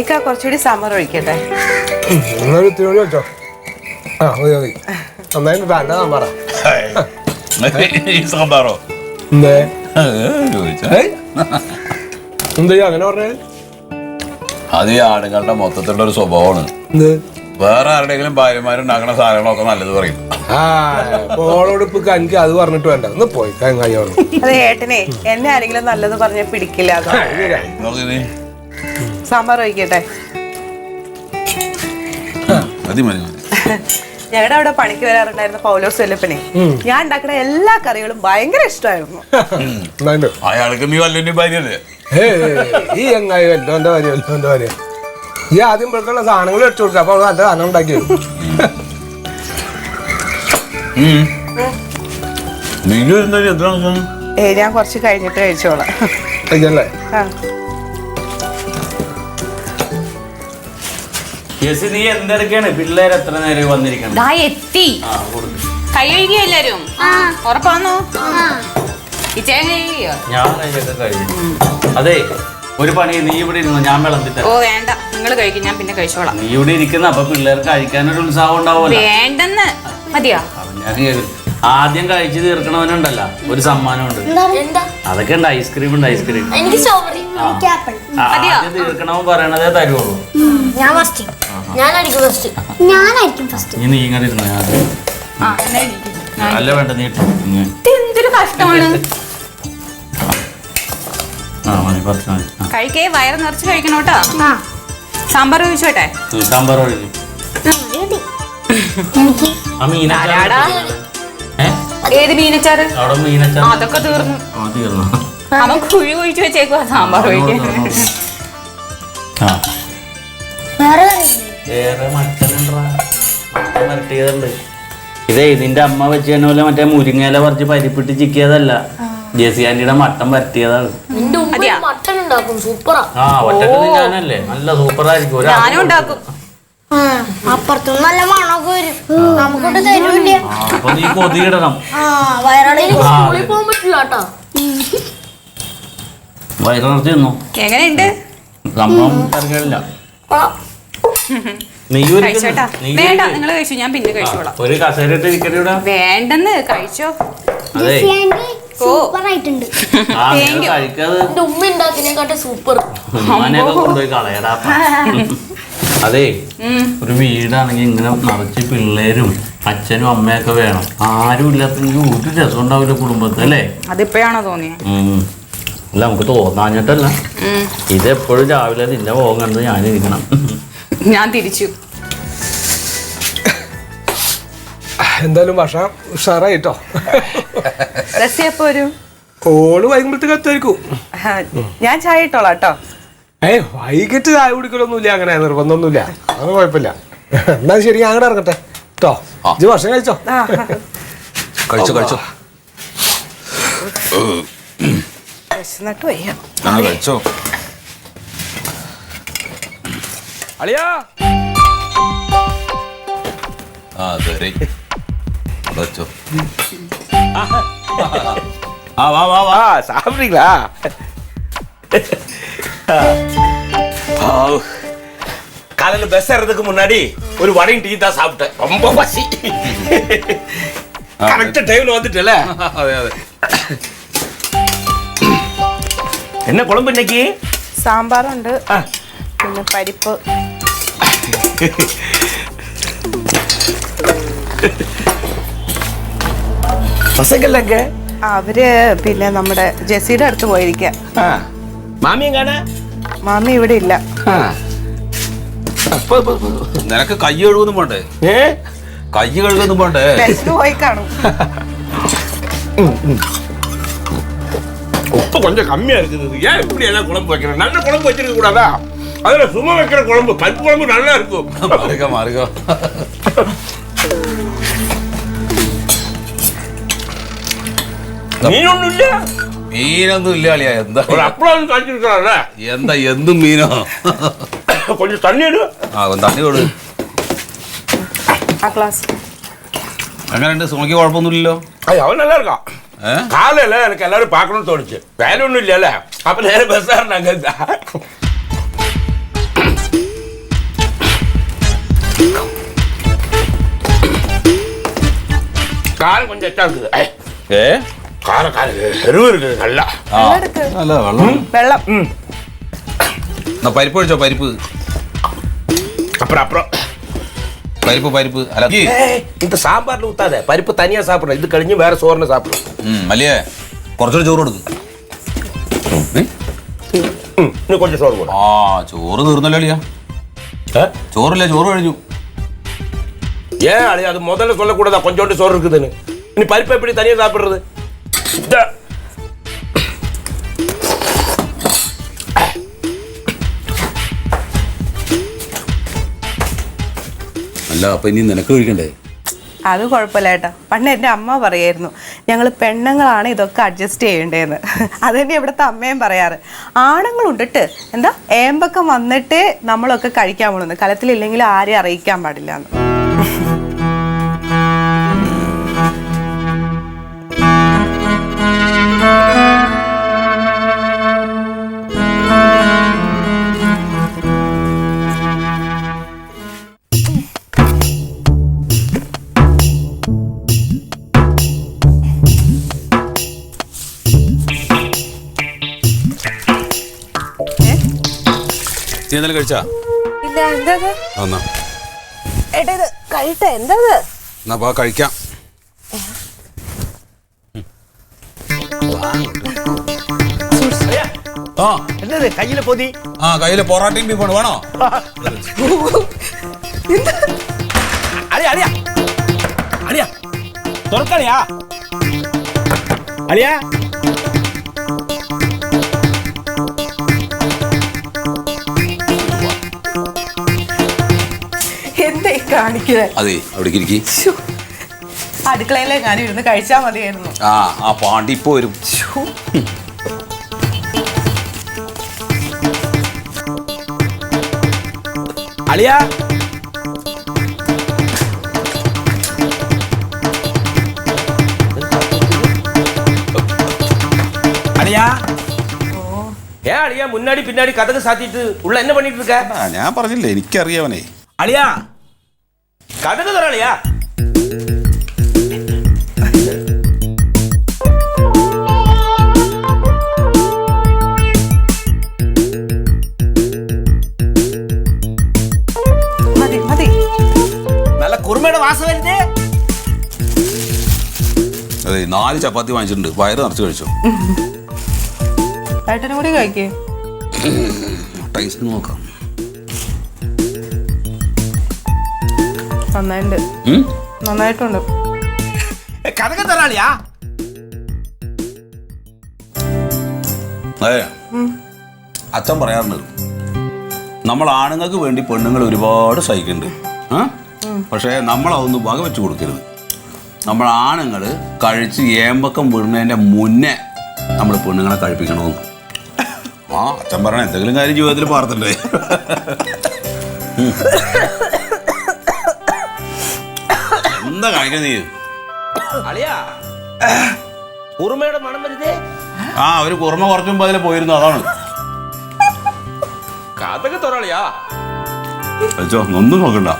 ഇക്ക കുറച്ചുകൂടി സാമ്പാർ ഒഴിക്കട്ടെ. വെച്ചോ. ആ മതി മതി. നന്നായിട്ട് വേണ്ട സാമ്പാറാ. സാമ്പാറോ? എന്താ അങ്ങനെ പറഞ്ഞേ? അത് ഈ ആണുങ്ങളുടെ മൊത്തത്തിലുള്ള ഒരു സ്വഭാവമാണ്. വേറെ ആരുടെയെങ്കിലും ഭാര്യമാരുണ്ടാക്കുന്ന സാധനങ്ങളൊക്കെ നല്ലത് പറയും. ഓളോട് ഇപ്പൊ എനിക്ക് അത് പറഞ്ഞിട്ട് വേണ്ട, ഒന്ന് പോയി കങ്ങായി പറഞ്ഞു. അതെ ഏട്ടനെ, എന്നെ ആരെങ്കിലും നല്ലത് പറഞ്ഞ പിടിക്കില്ല. സാമ്പാർ ഒഴിക്കട്ടെ. മതി മതി മതി. ഞങ്ങളുടെ അവിടെ പണിക്ക് വരാറുണ്ടായിരുന്ന പൗലോസ് വല്ലപ്പനെ ഞാൻ ഉണ്ടാക്കുന്ന എല്ലാ കറികളും ഭയങ്കര ഇഷ്ടമായിരുന്നു. അയാൾക്ക് നീ വല്ലുണ്ടി ഭാര്യല്ലേ? ഈ എങ്ങായി വല്ലോ എന്റെ ഭാര്യ വല്ലോ എന്റെ ഭാര്യ. ഈ ആദ്യം ഇപ്പോഴേക്കുള്ള സാധനങ്ങൾ വെച്ചു കൊടുക്കുക, അപ്പൊ നല്ല സാധനം ഉണ്ടാക്കി വരും. ഞാൻ കുറച്ച് കഴിഞ്ഞിട്ട് കഴിച്ചോളാം. കഴിച്ചല്ലേ? നീ എന്തൊക്കെയാണ് പിള്ളേർ എത്ര നേരം വന്നിരിക്കണം? എത്തി കൈ കഴുകിയോ എല്ലാരും? ഉറപ്പാന്നോ? ഞാൻ കഴിയൊക്കെ കഴിഞ്ഞു. അതെ, ഒരു പണി, നീ ഇവിടെ ഇരുന്നു, ഞാൻ വിളമ്പിത്തരാം. ഓ വേണ്ട, നിങ്ങൾ കഴിക്കും, ഞാൻ പിന്നെ കഴിച്ചോളാം. നീ ഇവിടെ ഇരിക്കുന്ന അപ്പൊ പിള്ളേർക്ക് കഴിക്കാനൊരു ഉത്സാഹം ഉണ്ടാവുമല്ലോ. വേണ്ടെന്ന് മതിയോ? ആദ്യം കഴിച്ചു തീർക്കണവനുണ്ടല്ലോ ഒരു സമ്മാനമുണ്ട്. അതൊക്കെ ഉണ്ട്, ഐസ്ക്രീം ഉണ്ട്, ഐസ്ക്രീം. ആദ്യം തീർക്കണവൻ പറയണതേ തരുവുള്ളൂ. നീ ഇങ്ങനെ ഇരുന്നു. അല്ല വേണ്ട, നീ എന്തൊരു കഷ്ടമാണ്. കഴിക്കേ, വയറ് നിറച്ച് കഴിക്കണോട്ടോ. സാമ്പാർ ഒഴിച്ചോട്ടെ? സാമ്പാർ ഒഴിഞ്ഞു. ഏത് മീനച്ചാറ്? അവിടെ മീനച്ചാറ് അതൊക്കെ തീർന്നു. തീർന്നു. അവൻ കുഴി ഒഴിച്ചു വെച്ചേക്കുവാ സാമ്പാർ ഒഴിക്കാൻ. വേറെ മട്ടനുണ്ടാ, മട്ടൻ വരട്ടിയതുണ്ട്. ഇതേ നിന്റെ അമ്മ വെച്ച് തന്നെ പോലെ മറ്റേ മുരിങ്ങയില പറിച്ച് പരിപ്പിട്ട് ചിക്കിയതല്ല, ജെസി ആന്റിയുടെ മട്ടൻ വരട്ടിയതാണ്. ആ ഒറ്റക്ക് ഞാനല്ലേ, നല്ല സൂപ്പറായിരിക്കും. ഞാനും ഉണ്ടാക്കും. അപ്പുറത്തും നല്ല മണമൊക്കെ വരും, നമുക്കൊട്ട് തരൂല്ല. അപ്പൊ നീ കൊതിയിടണം. പോകാൻ പറ്റില്ല കേട്ടോ. വയറ് നിറച്ച് തിന്നു. എങ്ങനെയുണ്ട് സംഭവം തിരക്കില്ല. വേണ്ട, നിങ്ങൾ കഴിച്ചു, ഞാൻ പിന്നെ കഴിച്ചോളാം. ഒരു കസേര ഇട്ട് ഇരിക്കട്ടെ. വേണ്ടെന്ന് കഴിച്ചോ. അതെ സൂപ്പറായിട്ടുണ്ട്. കഴിക്കാതെ ഉമ്മ ഉണ്ടാക്കിനെക്കാട്ടെ സൂപ്പർ. ഉമ്മാനെയൊക്കെ കൊണ്ടുപോയി കളയടാ. അതെ, ഒരു വീടാണെങ്കിൽ ഇങ്ങനെ നിറച്ച് പിള്ളേരും അച്ഛനും അമ്മയൊക്കെ വേണം. ആരും ഇല്ലാത്തെങ്കിൽ ഒരു രസം ഉണ്ടാവില്ല കുടുംബത്തിൽ, അല്ലേ? അതിപ്പോഴാണോ തോന്നിയത്? അല്ല, നമുക്ക് തോന്നാഞ്ഞിട്ടല്ല. ഇതെപ്പോഴും രാവിലെ നിന്റെ പോകാൻ കണ്ട് ഞാനിരിക്കണം. ഞാൻ തിരിച്ചു. എന്തായാലും ഭക്ഷണം ഉഷാറായിട്ടോ. എപ്പോ വരും? ഓള് വൈകുമ്പോഴത്തേക്ക് എത്തുമായിരിക്കും. ഞാൻ ചായ ഇട്ടോളാം കേട്ടോ. വൈകിട്ട് ചായ കുടിക്കലൊന്നുമില്ല, അങ്ങനെ നിർബന്ധമൊന്നുമില്ല, അങ്ങനെ കുഴപ്പമില്ല. എന്നാ ശരി, ഞാൻ അങ്ങോട്ട് ഇറങ്ങട്ടെ കേട്ടോ. ഇത് ഭക്ഷണം കഴിച്ചോ? കഴിച്ചോ കഴിച്ചോ. വിശന്നിട്ട് വയ്യ. കഴിച്ചോ. അളിയാ വെച്ചോ. சாப்பிடுறீங்களா? காலையில பஸ் ஏறதுக்கு முன்னாடி ஒரு வடையும் டீ தான் சாப்பிட்டேன். ரொம்ப பசி. கரெக்ட் டைம்ல வந்துட்டல. അതെ അതെ. என்ன குழம்பு இன்னைக்கு? സാമ്പാറുണ്ട്, പിന്നെ പരിപ്പ്. பசங்கள்லங்க അവര് പിന്നെ നമ്മുടെ ജെസിയുടെ അടുത്ത് പോയിരിക്ക. മാമിയും കാണാ? മാമി ഇവിടെ ഇല്ല. നിനക്ക് കൈ കഴുകുന്നു പോണ്ടേ? കൈ കഴുകുന്നു പോണ്ടേ? പോയി കാണും. உப்பு கொஞ்சம் கம்மியா இருக்குது. ஏன் இப்படி எல்லாம் குழம்பு வைக்கிறேன்? நல்ல குழம்பு வச்சிருக்க கூடாதா? அதுல சும்மா வைக்கிற குழம்பு, பருப்பு குழம்பு நல்லா இருக்கும். മാറുക മാറുക. മീനൊന്നും ഇല്ല? മീനൊന്നും ഇല്ല അളിയാ. എന്താ ஒரு அப்பளம் காய்ச்சிருக்கலாம்ல? എന്താ എന്തും മീനോ? கொஞ்சம் தண்ணி எடு. തണ്ണി കൊടു. ആ ക്ലാസ് എങ്ങനെയുണ്ട്? സുമയ്ക്ക് കുഴപ്പമൊന്നുമില്ലല്ലോ? அவன் நல்லா இருக்கான். കാലല്ലേ എനിക്ക് എല്ലാവരും പാക്കണമെന്ന് തോന്നിച്ച് വേല ഒന്നും ഇല്ലല്ലേ അപ്പൊ നേരെ ബസ്സാറിന് അങ്ങനെ காரம் கொஞ்சம் எச்சா இருக்குது காரம் காரம் எருவு இருக்குது நல்லா അല്ല വെള്ളം വെള്ളം എന്നാ പരിപ്പ് കഴിച്ചോ പരിപ്പ് அப்புறம் அப்புறம் പരിപ്പ് അല്ല இந்த சாம்பார்ல ஊத்தாத பருப்பு தனியா சாப்பிடணும் இது கழிஞ்சு வேற சோறுன்னு சாப்பிடணும் മല്ലിയേ കുറച്ചൊരു ചോറ് കൊടുക്ക് இன்னும் கொஞ்சம் சோறு போடும் ആ ചോറ് തീർന്നല്ലോ അളിയാ ചോറില്ല ചോറ് കഴിഞ്ഞു ஏன் அழி அது முதல்ல சொல்லக்கூடாதா கொஞ்சோண்டு சோறு இருக்குதுன்னு நீ பருப்பு எப்படி தனியா சாப்பிடுறது അല്ല അപ്പൊ ഇനി നിനക്ക് കഴിക്കണ്ടേ അത് കുഴപ്പമില്ല ഏട്ടാ. പണ്ട് എൻ്റെ അമ്മ പറയായിരുന്നു ഞങ്ങൾ പെണ്ണുങ്ങളാണ് ഇതൊക്കെ അഡ്ജസ്റ്റ് ചെയ്യേണ്ടതെന്ന്. അതെന്നെ ഇവിടുത്തെ അമ്മയും പറയാറ്. ആണുങ്ങളുണ്ടിട്ട് എന്താ ഏമ്പക്കം വന്നിട്ടേ നമ്മളൊക്കെ കഴിക്കാൻ പോണെന്ന്, കലത്തിലില്ലെങ്കിൽ ആരെയും അറിയിക്കാൻ പാടില്ല എന്ന്. നീ എന്തെങ്കിലും കഴിച്ചാ ഇല്ല, എന്താ എന്നാ ഏട്ടാ ഇത് കഴിട്ടെ, എന്താ എന്നാ പോ കഴിക്കാം ആ என்னது கையில பொதி ആ കയ്യില് പൊറാട്ടയും ബീഫാണ് വേണോ அழியா அழியா அழியா துறக்கலையா அழியா എന്താ കാണിക്കുന്നത്? അതെ അവിടേക്ക് ഇരിക്കി അടുക്കളയിലെങ്ങാനും ഇരുന്ന് കഴിച്ചാൽ മതിയായിരുന്നു. ആ പാണ്ടി ഇപ്പൊ വരും அழியா அழியா ஏன் அழியா முன்னாடி பின்னாடி கதகு சாத்திட்டு உள்ள என்ன பண்ணிட்டு இருக்க? ഞാൻ പറഞ്ഞില്ലേ എനിക്കറിയാവനെ அழியா கதகு தர அழியா മതി മതി. நல்ல குருமையோட வாசம் வருது. അതെ 4 ചപ്പാത്തി വാങ്ങിച്ചിട്ടുണ്ട് വയറ് നിറച്ച് കഴിച്ചോ ഏട്ടനും കൂടി കഴിക്കേ. ടേസ്റ്റ് നോക്കാം നന്നായിട്ടുണ്ട്, നന്നായിട്ടുണ്ട്. கதகு தர அழியா അതെ അച്ഛൻ പറയാറുണ്ട് നമ്മൾ ആണുങ്ങൾക്ക് വേണ്ടി പെണ്ണുങ്ങൾ ഒരുപാട് സഹിക്കുന്നുണ്ട് പക്ഷേ നമ്മളതൊന്നും വക വെച്ച് കൊടുക്കരുത്. നമ്മൾ ആണുങ്ങൾ കഴിച്ച് ഏമ്പക്കം വീഴുന്നതിൻ്റെ മുന്നേ നമ്മൾ പെണ്ണുങ്ങളെ കഴിപ്പിക്കണമെന്ന്. ആ അച്ഛൻ പറയണ എന്തെങ്കിലും കാര്യം ജീവിതത്തിൽ പാർത്തണ്ടേ. എന്താ കാണിക്കാൻ നീ? அழியா குருமையோட மனம் வருது. ആ ഒരു കുറുമ കുറച്ചു മുമ്പ് അതിൽ പോയിരുന്നു, അതാണ്. கதகு தர அழியா കഴിച്ചോ, ഒന്നും നോക്കണ്ട.